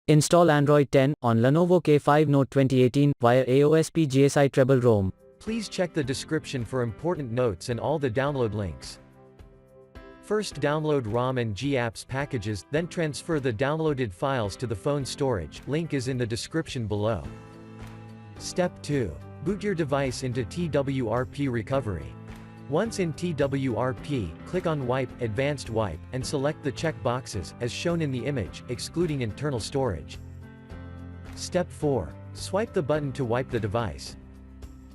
Install Android 10 on Lenovo K5 Note 2018 via AOSP GSI Treble ROM. Please check the description for important notes and all the download links. First download ROM and GApps packages, then transfer the downloaded files to the phone storage, link is in the description below. Step 2. Boot your device into TWRP recovery. Once in TWRP, click on Wipe, Advanced Wipe, and select the check boxes, as shown in the image, excluding internal storage. Step 4. Swipe the button to wipe the device.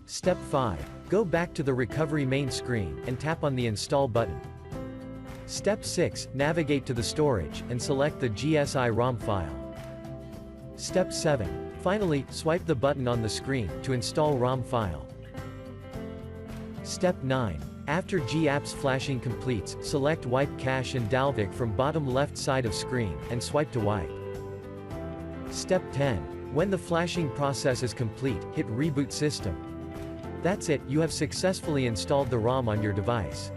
Step 5. Go back to the recovery main screen, and tap on the Install button. Step 6. Navigate to the storage, and select the GSI ROM file. Step 7. Finally, swipe the button on the screen, to install ROM file. Step 9. After GApps flashing completes, select Wipe Cache and dalvik from bottom left side of screen, and swipe to wipe. Step 10. When the flashing process is complete, hit Reboot System. That's it, you have successfully installed the ROM on your device.